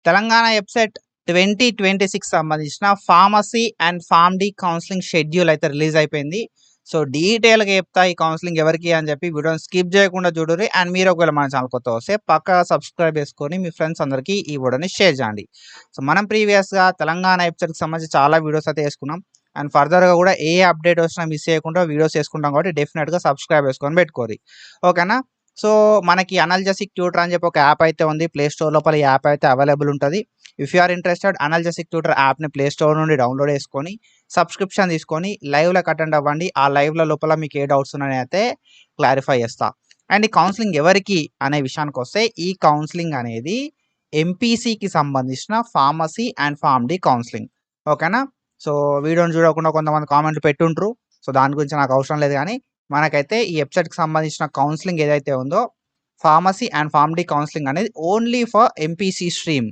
Telangana website 2026 సంబంధించిన pharmacy and pharm D counselling schedule అయితే release అయిపోయింది. సో, డీటెయిల్‌గా చెప్తా ఈ కౌన్సెలింగ్ ఎవరికి అని చెప్పి వీడియోని స్కిప్ చేయకుండా చూడుర్రి. అండ్ మీరు ఒకవేళ మన ఛానల్ కొత్తగా వస్తే పక్కాగా సబ్స్క్రైబ్ చేసుకొని మీ ఫ్రెండ్స్ అందరికీ ఈ వీడియోని షేర్ చేయండి. సో, మనం ప్రీవియస్‌గా తెలంగాణ వెబ్‌సైట్‌కి సంబంధించి చాలా వీడియోస్ అయితే చేసుకున్నాం. అండ్ ఫర్దర్‌గా కూడా ఏ అప్డేట్ వచ్చినా మిస్ చేయకుండా వీడియోస్ చేసుకుంటాం కాబట్టి డెఫినెట్‌గా సబ్స్క్రైబ్ చేసుకొని పెట్టుకోర్రి. ఓకేనా? సో, మనకి అనల్జెసిక్ ట్యూటర్ అని చెప్పి ఒక యాప్ అయితే ఉంది. ప్లే స్టోర్ లోపల ఈ యాప్ అయితే అవైలబుల్ ఉంటది. If you are interested analgesic tutor యాప్‌ని ప్లే స్టోర్ నుండి డౌన్‌లోడ్ చేసుకొని, సబ్స్క్రిప్షన్ తీసుకొని లైవ్‌లోకి అటెండ్ అవ్వండి. ఆ లైవ్‌ల లోపల మీకు ఏ డౌట్స్ ఉన్నాయైతే క్లారిఫై చేస్తా. అండ్ ఈ కౌన్సెలింగ్ ఎవరికి అనే విషయానికొస్తే ఈ కౌన్సెలింగ్ అనేది ఎంపీసీకి సంబంధించిన ఫార్మసీ అండ్ ఫార్మ్-డి కౌన్సెలింగ్. ఓకేనా? సో, వీడియోని చూడకుండా కొంతమంది కామెంట్లు పెట్టుంట్రు. సో, దాని గురించి నాకు అవసరం లేదు గానీ మనకైతే ఈ వెబ్‌సైట్‌కి సంబంధించిన కౌన్సెలింగ్ ఏదైతే ఉందో ఫార్మసీ అండ్ ఫార్మ్-డి కౌన్సెలింగ్ అనేది ఓన్లీ ఫర్ ఎంపీసీ స్ట్రీమ్.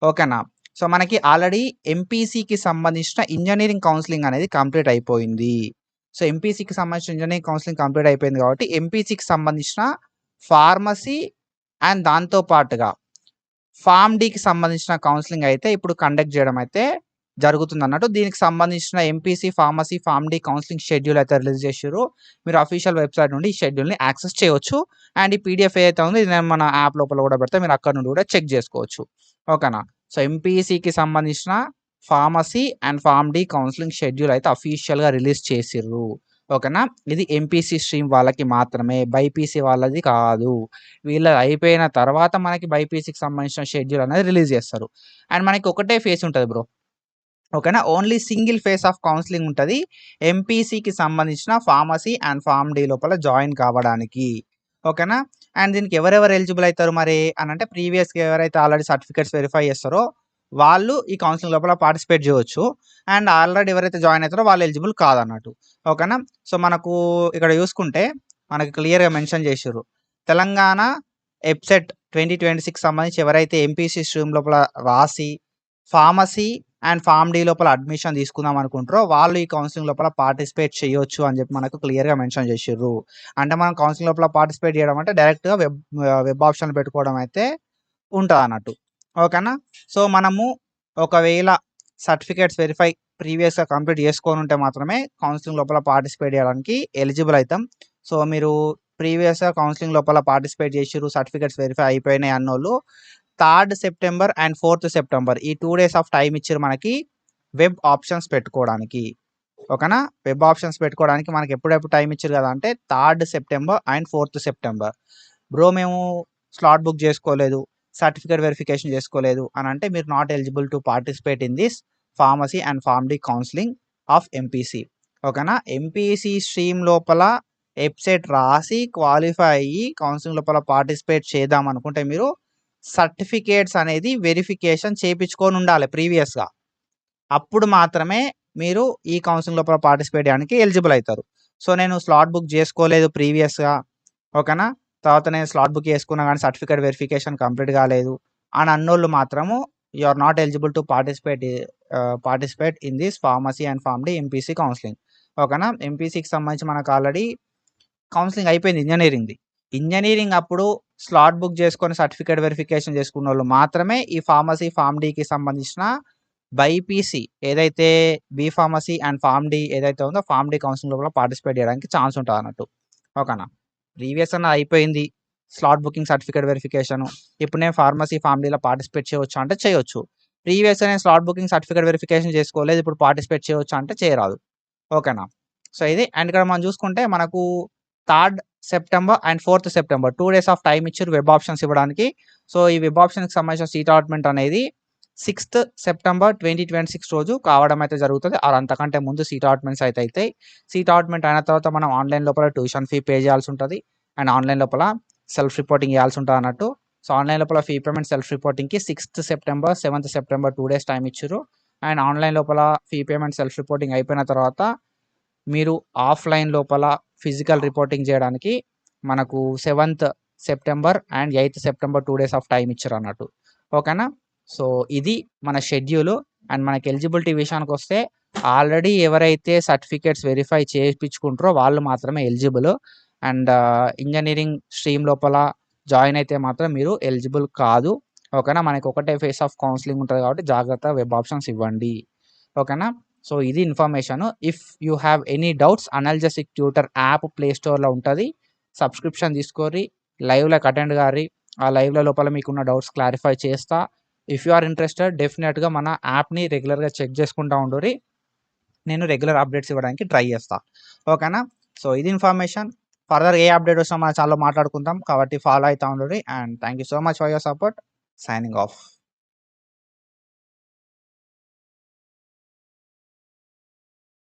ఓకేనా? సో, మనకి ఆల్రెడీ ఎంపీసీకి సంబంధించిన ఇంజినీరింగ్ కౌన్సెలింగ్ అనేది కంప్లీట్ అయిపోయింది. సో, ఎంపీసీకి సంబంధించిన ఇంజినీరింగ్ కౌన్సెలింగ్ కంప్లీట్ అయిపోయింది కాబట్టి ఎంపీసీకి సంబంధించిన ఫార్మసీ అండ్ దాంతో పాటుగా ఫార్మ్-డికి సంబంధించిన కౌన్సెలింగ్ అయితే ఇప్పుడు కండక్ట్ చేయడం అయితే జరుగుతుందన్నట్టు. దీనికి సంబంధించిన MPC, pharmacy, form-D counselling schedule అయితే రిలీజ్ చేసిర్రు. మీరు అఫీషియల్ వెబ్‌సైట్ నుండి ఈ షెడ్యూల్‌ని యాక్సెస్ చేయొచ్చు. అండ్ ఈ పీడీఎఫ్ ఏదైతే ఉందో ఇది నేను మన యాప్ లోపల కూడా పెడతా. మీరు అక్కడ నుండి కూడా చెక్ చేసుకోవచ్చు. ఓకేనా? సో, ఎంపీసీకి సంబంధించిన pharmacy and pharm D counselling schedule అయితే అఫీషియల్‌గా రిలీజ్ చేసిర్రు. ఓకేనా? ఇది ఎంపీసీ స్ట్రీమ్ వాళ్ళకి మాత్రమే. బైపీసీ వాళ్ళది కాదు. వీళ్ళది అయిపోయిన తర్వాత మనకి బైపీసీకి సంబంధించిన షెడ్యూల్ అనేది రిలీజ్ చేస్తారు. అండ్ మనకి ఒకటే ఫేస్ ఉంటది బ్రో. ఓకేనా? Only single phase of counselling ఉంటది. ఎంపీసీకి సంబంధించిన ఫార్మసీ అండ్ ఫార్మ్-డి లోపల జాయిన్ కావడానికి. ఓకేనా? అండ్ దీనికి ఎవరెవరు ఎలిజిబుల్ అయితారు మరి అనంటే ప్రీవియస్‌గా ఎవరైతే ఆల్రెడీ సర్టిఫికేట్స్ వెరిఫై చేస్తారో వాళ్ళు ఈ కౌన్సెలింగ్ లోపల పార్టిసిపేట్ చేయొచ్చు. అండ్ ఆల్రెడీ ఎవరైతే జాయిన్ అయితారో వాళ్ళు ఎలిజిబుల్ కాదన్నట్టు. ఓకేనా? సో, మనకు ఇక్కడ చూసుకుంటే మనకి క్లియర్‌గా మెన్షన్ చేసిర్రు. తెలంగాణ వెబ్‌సైట్ 2026 సంబంధించి ఎవరైతే ఎంపీసీ స్ట్రీమ్ లోపల రాసి ఫార్మసీ అండ్ ఫార్మ్-డి లోపల అడ్మిషన్ తీసుకుందాం అనుకుంటారో వాళ్ళు ఈ కౌన్సెలింగ్ లోపల పార్టిసిపేట్ చేయొచ్చు అని చెప్పి మనకు క్లియర్‌గా మెన్షన్ చేసిర్రు. అంటే మనం కౌన్సెలింగ్ లోపల పార్టిసిపేట్ చేయడం అంటే డైరెక్ట్‌గా వెబ్ ఆప్షన్‌లు పెట్టుకోవడం అయితే ఉంటదన్నట్టు. ఓకేనా? సో, మనము ఒకవేళ సర్టిఫికేట్స్ వెరిఫై ప్రీవియస్‌గా కంప్లీట్ చేసుకొనుంటే మాత్రమే కౌన్సెలింగ్ లోపల పార్టిసిపేట్ చేయడానికి ఎలిజిబుల్ అయితాం. సో, మీరు ప్రీవియస్‌గా కౌన్సెలింగ్ లోపల పార్టిసిపేట్ చేసిర్రు, సర్టిఫికేట్స్ వెరిఫై అయిపోయినాయి అన్నోళ్ళు 3 సెప్టెంబర్ అండ్ 4 సెప్టెంబర్ ఈ 2 డేస్ ఆఫ్ టైమ్ ఇచ్చిర్రు మనకి వెబ్ ఆప్షన్స్ పెట్టుకోవడానికి. ఓకేనా? వెబ్ ఆప్షన్స్ పెట్టుకోవడానికి మనకి ఎప్పుడెప్పుడు టైమ్ ఇచ్చిర్రు కదా అంటే 3 సెప్టెంబర్ అండ్ 4 సెప్టెంబర్. బ్రో మేము స్లాట్ బుక్ చేసుకోలేదు, సర్టిఫికేట్ వెరిఫికేషన్ చేసుకోలేదు అనంటే మీరు not eligible to participate in this pharmacy and pharm D counselling of MPC. ఓకేనా? ఎంపీసీ స్ట్రీమ్ లోపల వెబ్‌సైట్ రాసి క్వాలిఫై అయ్యి కౌన్సెలింగ్ లోపల పార్టిసిపేట్ చేద్దాం అనుకుంటే మీరు సర్టిఫికేట్స్ అనేది వెరిఫికేషన్ చేపించుకొనుండాలి ప్రీవియస్‌గా. అప్పుడు మాత్రమే మీరు ఈ కౌన్సెలింగ్ లోపల పార్టిసిపేట్ చేయడానికి ఎలిజిబుల్ అయితారు. సో, నేను స్లాట్ బుక్ చేసుకోలేదు ప్రీవియస్‌గా. ఓకేనా? తర్వాత నేను స్లాట్ బుక్ చేసుకున్నా గానీ సర్టిఫికేట్ వెరిఫికేషన్ కంప్లీట్ కాలేదు అని అన్నోళ్ళు మాత్రము you are not eligible to participate in this pharmacy and Pharm D MPC counselling. ఓకేనా? ఎంపీసీకి సంబంధించి మనకు ఆల్రెడీ కౌన్సెలింగ్ అయిపోయింది ఇంజినీరింగ్‌ది. ఇంజినీరింగ్ అప్పుడు స్లాట్ బుక్ చేసుకొని సర్టిఫికేట్ వెరిఫికేషన్ చేసుకున్నోళ్ళు మాత్రమే ఈ ఫార్మసీ, ఫార్మ్-డికి సంబంధించిన బైపీసీ ఏదైతే బీ ఫార్మసీ అండ్ ఫార్మ్-డి ఏదైతే ఉందో ఫార్మ్-డి కౌన్సెలింగ్ లోపల పార్టిసిపేట్ చేయడానికి ఛాన్స్ ఉంటదన్నట్టు. ఓకేనా? ప్రీవియస్ అన్న అయిపోయింది. Slot booking, certificate verification. ఇప్పుడు నేను ఫార్మసీ, ఫార్మ్-డిలో పార్టిసిపేట్ చేయొచ్చా అంటే చేయొచ్చు. ప్రీవియస్‌గా నేను స్లాట్ బుకింగ్, సర్టిఫికేట్ వెరిఫికేషన్ చేసుకోలేదు. ఇప్పుడు పార్టిసిపేట్ చేయొచ్చా అంటే చేయరాదు. ఓకేనా? సో, ఇది అండ్ ఇక్కడ మనం చూసుకుంటే మనకు 3 September and 4 September 2 days of time ఇచ్చిర్రు వెబ్ ఆప్షన్స్ ఇవ్వడానికి. సో, ఈ వెబ్ ఆప్షన్‌కి సంబంధించిన సీట్ అలాట్‌మెంట్ అనేది 6 సెప్టెంబర్ 2026 రోజు కావడం అయితే జరుగుతది. ఆర్ అంతకంటే ముందు సీట్ అలాట్‌మెంట్స్ అయితే అయితాయి. సీట్ అలాట్‌మెంట్ అయిన తర్వాత మనం ఆన్‌లైన్ లోపల ట్యూషన్ ఫీ పే చేయాల్సి ఉంటది. అండ్ ఆన్‌లైన్ లోపల సెల్ఫ్ రిపోర్టింగ్ చేయాల్సి ఉంటదన్నట్టు. సో, ఆన్‌లైన్ లోపల ఫీ పేమెంట్, సెల్ఫ్ రిపోర్టింగ్‌కి 6 సెప్టెంబర్, 7 సెప్టెంబర్ 2 డేస్ టైమ్ ఇచ్చిర్రు. అండ్ ఆన్‌లైన్ లోపల ఫీ పేమెంట్, సెల్ఫ్ రిపోర్టింగ్ అయిపోయిన తర్వాత మీరు ఆఫ్‌లైన్ లోపల ఫిజికల్ రిపోర్టింగ్ చేయడానికి మనకు 7థ్ September and eighth September 2 days of time ఇచ్చిర్రన్నట్టు. ఓకేనా? సో, ఇది మన షెడ్యూలు. అండ్ మనకి ఎలిజిబిలిటీ విషయానికొస్తే ఆల్రెడీ ఎవరైతే సర్టిఫికేట్స్ వెరిఫై చేపించుకుంటారో వాళ్ళు మాత్రమే ఎలిజిబుల్. అండ్ ఇంజినీరింగ్ స్ట్రీమ్ లోపల జాయిన్ అయితే మాత్రం మీరు ఎలిజిబుల్ కాదు. ఓకేనా. మనకి ఒకటే ఫేస్ ఆఫ్ కౌన్సిలింగ్ ఉంటుంది కాబట్టి జాగ్రత్తగా వెబ్ ఆప్షన్స్ ఇవ్వండి. ఓకేనా. సో ఇది information. If you have any doubts analgesic tutor app play స్టోర్లో ఉంటుంది. సబ్స్క్రిప్షన్ తీసుకోరి, లైవ్లోకి అటెండ్ కారి, ఆ లైవ్ల లోపల మీకున్న డౌట్స్ క్లారిఫై చేస్తా. ఇఫ్ యూ ఆర్ ఇంట్రెస్టెడ్ డెఫినెట్గా మన యాప్ని రెగ్యులర్గా చెక్ చేసుకుంటూ ఉండరు. నేను రెగ్యులర్ అప్డేట్స్ ఇవ్వడానికి ట్రై చేస్తా. ఓకేనా. సో ఇది ఇన్ఫర్మేషన్. ఫర్దర్ ఏ అప్డేట్ వస్తున్నా మన ఛానల్లో మాట్లాడుకుందాం కాబట్టి ఫాలో అవుతూ ఉండరు. And thank you so much for your support. Signing off.